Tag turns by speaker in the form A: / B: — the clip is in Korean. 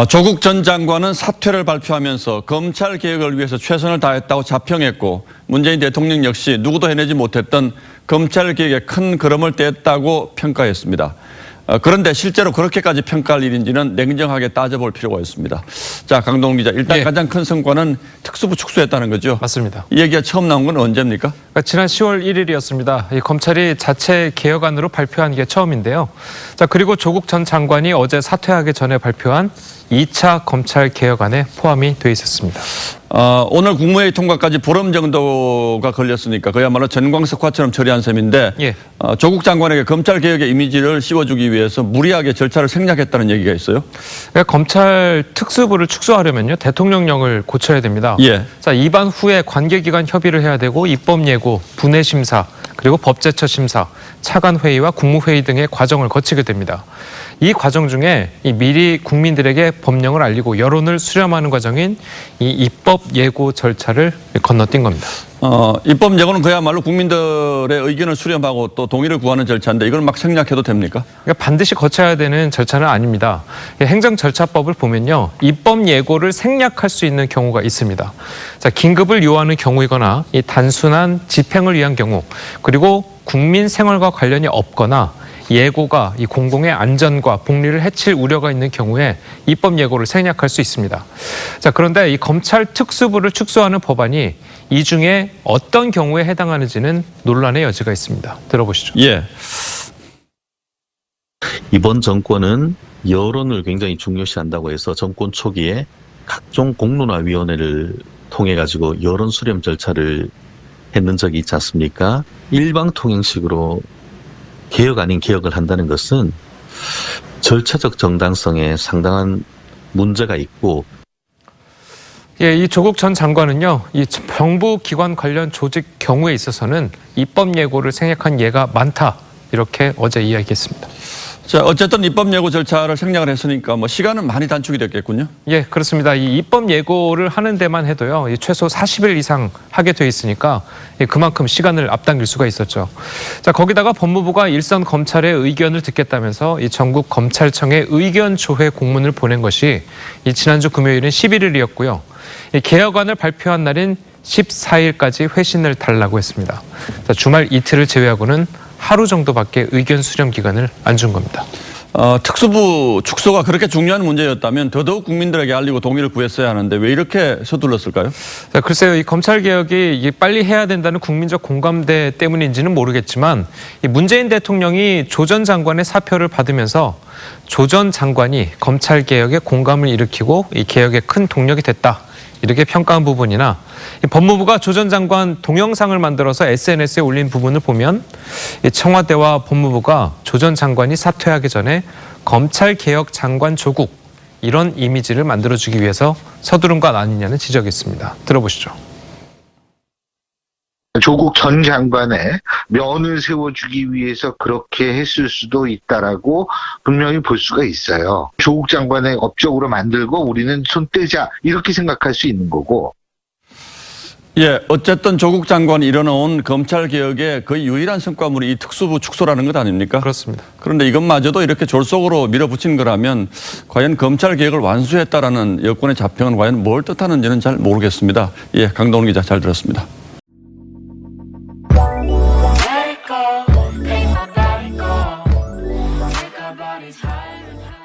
A: 조국 전 장관은 사퇴를 발표하면서 검찰 개혁을 위해서 최선을 다했다고 자평했고 문재인 대통령 역시 누구도 해내지 못했던 검찰 개혁에 큰 걸음을 뗐다고 평가했습니다. 그런데 실제로 그렇게까지 평가할 일인지는 냉정하게 따져볼 필요가 있습니다. 자, 강동원 기자, 일단 가장 큰 성과는 특수부 축소했다는 거죠?
B: 맞습니다.
A: 이 얘기가 처음 나온 건 언제입니까?
B: 지난 10월 1일이었습니다. 검찰이 자체 개혁안으로 발표한 게 처음인데요. 자, 그리고 조국 전 장관이 어제 사퇴하기 전에 발표한 2차 검찰 개혁안에 포함이 돼 있었습니다.
A: 오늘 국무회의 통과까지 보름 정도가 걸렸으니까 그야말로 전광석화처럼 처리한 셈인데 조국 장관에게 검찰 개혁의 이미지를 씌워주기 위해서 무리하게 절차를 생략했다는 얘기가 있어요.
B: 그러니까 검찰 특수부를 축소하려면요 대통령령을 고쳐야 됩니다. 자, 입안 후에 관계기관 협의를 해야 되고 입법 예고, 분해 심사, 그리고 법제처 심사, 차관 회의와 국무회의 등의 과정을 거치게 됩니다. 이 과정 중에 미리 국민들에게 법령을 알리고 여론을 수렴하는 과정인 이 입법 예고 절차를 건너뛴 겁니다.
A: 입법 예고는 그야말로 국민들의 의견을 수렴하고 또 동의를 구하는 절차인데 이걸 막 생략해도 됩니까?
B: 그러니까 반드시 거쳐야 되는 절차는 아닙니다. 행정절차법을 보면요, 입법 예고를 생략할 수 있는 경우가 있습니다. 자, 긴급을 요하는 경우이거나 이 단순한 집행을 위한 경우, 그리고 국민 생활과 관련이 없거나 예고가 이 공공의 안전과 복리를 해칠 우려가 있는 경우에 입법 예고를 생략할 수 있습니다. 자, 그런데 이 검찰 특수부를 축소하는 법안이 이 중에 어떤 경우에 해당하는지는 논란의 여지가 있습니다. 들어보시죠.
C: 이번 정권은 여론을 굉장히 중요시한다고 해서 정권 초기에 각종 공론화위원회를 통해 가지고 여론 수렴 절차를 했는 적이 있지 않습니까? 일방통행식으로 개혁 아닌 개혁을 한다는 것은 절차적 정당성에 상당한 문제가 있고,
B: 이 조국 전 장관은요, 이 정부 기관 관련 조직 경우에 있어서는 입법 예고를 생략한 예가 많다, 이렇게 어제 이야기했습니다.
A: 자, 어쨌든 입법 예고 절차를 생략을 했으니까 뭐 시간은 많이 단축이 됐겠군요.
B: 예, 그렇습니다. 이 입법 예고를 하는 데만 해도요, 최소 40일 이상 하게 돼 있으니까 그만큼 시간을 앞당길 수가 있었죠. 자, 거기다가 법무부가 일선 검찰의 의견을 듣겠다면서 이 전국 검찰청에 의견 조회 공문을 보낸 것이 이 지난주 금요일은 11일이었고요. 이 개혁안을 발표한 날인 14일까지 회신을 달라고 했습니다. 자, 주말 이틀을 제외하고는 하루 정도밖에 의견 수렴 기간을 안 준 겁니다.
A: 특수부 축소가 그렇게 중요한 문제였다면 더더욱 국민들에게 알리고 동의를 구했어야 하는데 왜 이렇게 서둘렀을까요?
B: 자, 글쎄요, 이 검찰 개혁이 빨리 해야 된다는 국민적 공감대 때문인지는 모르겠지만 이 문재인 대통령이 조 전 장관의 사표를 받으면서 조 전 장관이 검찰 개혁에 공감을 일으키고 이 개혁에 큰 동력이 됐다, 이렇게 평가한 부분이나 법무부가 조 전 장관 동영상을 만들어서 SNS에 올린 부분을 보면 청와대와 법무부가 조 전 장관이 사퇴하기 전에 검찰개혁 장관 조국, 이런 이미지를 만들어주기 위해서 서두른 것 아니냐는 지적이 있습니다. 들어보시죠.
D: 조국 전 장관의 면을 세워주기 위해서 그렇게 했을 수도 있다라고 분명히 볼 수가 있어요. 조국 장관의 업적으로 만들고 우리는 손 떼자, 이렇게 생각할 수 있는 거고.
A: 어쨌든 조국 장관이 이뤄놓은 검찰 개혁의 거의 유일한 성과물이 이 특수부 축소라는 것 아닙니까?
B: 그렇습니다.
A: 그런데 이것마저도 이렇게 졸속으로 밀어붙인 거라면 과연 검찰 개혁을 완수했다라는 여권의 자평은 과연 뭘 뜻하는지는 잘 모르겠습니다. 강동원 기자 잘 들었습니다.
E: Let it go, make my body go. Take our bodies higher and higher.